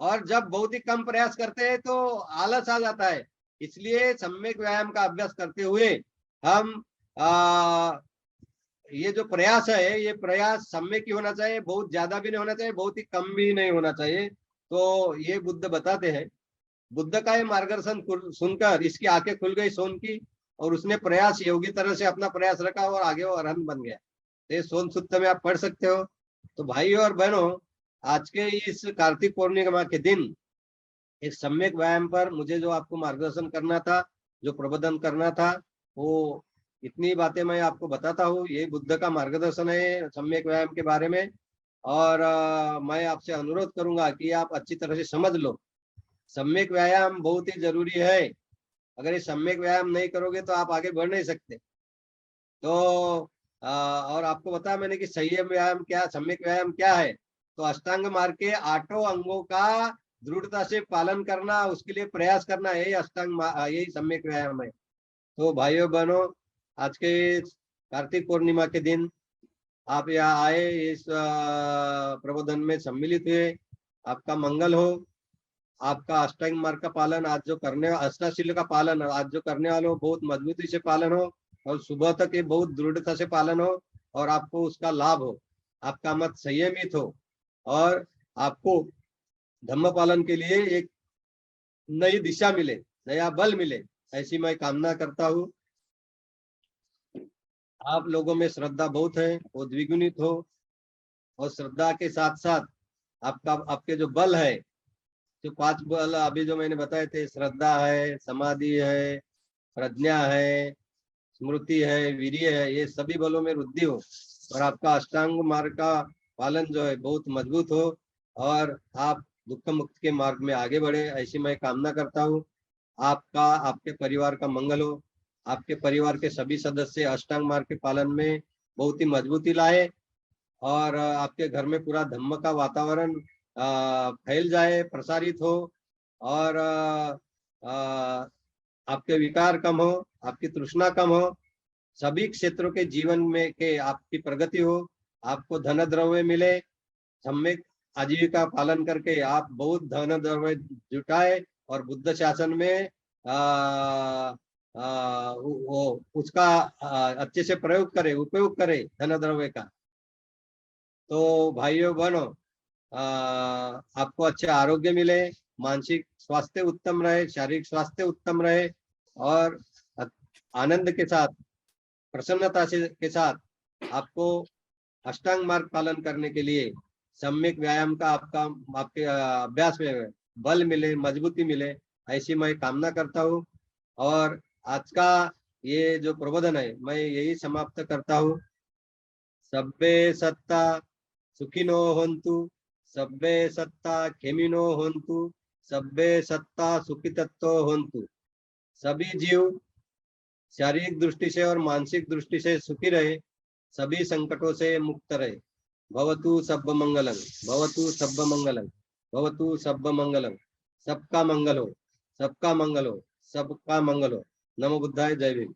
और जब बहुत ही कम प्रयास करते हैं तो आलस आ जाता है। इसलिए सम्यक व्यायाम का अभ्यास करते हुए हम ये जो प्रयास है ये प्रयास सम्यक ही होना चाहिए, बहुत ज्यादा भी नहीं होना चाहिए, बहुत ही कम भी नहीं होना चाहिए। तो ये बुद्ध बताते हैं। बुद्ध का ये मार्गदर्शन सुनकर इसकी आंखें खुल गई सोन की, और उसने प्रयास योगी तरह से अपना प्रयास रखा और आगे वो अरहंत बन गया। तो सोन सूत्र में आप पढ़ सकते हो। तो भाइयों और बहनों, आज के इस कार्तिक पूर्णिमा के दिन एक सम्यक व्यायाम पर मुझे जो आपको मार्गदर्शन करना था, जो प्रबोधन करना था, वो इतनी बातें मैं आपको बताता हूँ। ये बुद्ध का मार्गदर्शन है सम्यक व्यायाम के बारे में। और मैं आपसे अनुरोध करूंगा कि आप अच्छी तरह से समझ लो, सम्यक व्यायाम बहुत ही जरूरी है। अगर ये सम्यक व्यायाम नहीं करोगे तो आप आगे बढ़ नहीं सकते। तो और आपको बताया मैंने कि संयम व्यायाम क्या, सम्यक व्यायाम क्या है। तो अष्टांग मार्ग के 8 अंगों का दृढ़ता से पालन करना, उसके लिए प्रयास करना, यही यही सम्यक व्यायाम है। तो भाइयों बहनों, आज के कार्तिक पूर्णिमा के दिन आप यहाँ आए, इस प्रबोधन में सम्मिलित हुए, आपका मंगल हो। आपका अष्टांग मार्ग का पालन आज जो करने, अष्टाशील का पालन आज जो करने वाले हो बहुत मजबूती से पालन हो, और सुबह तक ये बहुत दृढ़ता से पालन हो, और आपको उसका लाभ हो। आपका मत संयमित हो, और आपको धम्म पालन के लिए एक नई दिशा मिले, नया बल मिले, ऐसी मैं कामना करता हूँ। आप लोगों में श्रद्धा बहुत है, वो द्विगुणित हो, और श्रद्धा के साथ साथ आपके जो बल है, जो 5 बल अभी जो मैंने बताए थे, श्रद्धा है, समाधि है, प्रज्ञा है, स्मृति है, वीर्य है, ये सभी बलों में वृद्धि हो, और आपका अष्टांग मार्ग का पालन जो है बहुत मजबूत हो, और आप दुख मुक्त के मार्ग में आगे बढ़े, ऐसी मैं कामना करता हूँ। आपका, आपके परिवार का मंगल हो, आपके परिवार के सभी सदस्य अष्टांग मार्ग के पालन में बहुत ही मजबूती लाए, और आपके घर में पूरा धम्म का वातावरण फैल जाए, प्रसारित हो, और आपके विकार कम हो, आपकी तृष्णा कम हो, सभी क्षेत्रों के जीवन में के आपकी प्रगति हो, आपको धन द्रव्य मिले, सम्यक आजीविका पालन करके आप बहुत धन द्रव्य जुटाए, और बुद्ध शासन में वो उसका अच्छे से प्रयोग करे, उपयोग करे धन द्रव्य का। तो भाइयों बहनों, आपको अच्छे आरोग्य मिले, मानसिक स्वास्थ्य उत्तम रहे, शारीरिक स्वास्थ्य उत्तम रहे, और आनंद के साथ, प्रसन्नता से के साथ आपको अष्टांग मार्ग पालन करने के लिए सम्यक व्यायाम का आपके अभ्यास में बल मिले, मजबूती मिले, ऐसी मैं कामना करता हूँ। और आज का ये जो प्रबोधन है मैं यही समाप्त करता हूँ। सब्बे सत्ता सुखिनो होन्तु, सब्बे सत्ता खेमिनो होन्तु, सब्बे सत्ता सुखितत्व होन्तु। सभी जीव शारीरिक दृष्टि से और मानसिक दृष्टि से सुखी रहे, सभी संकटों से मुक्त रहे। भवतु सब्ब मंगलम, भवतु सब्ब मंगलम, भवतु सब्ब मंगलम। सबका मंगल हो, सबका मंगल हो, सबका मंगल हो। नमो बुद्धाय, जय भीम।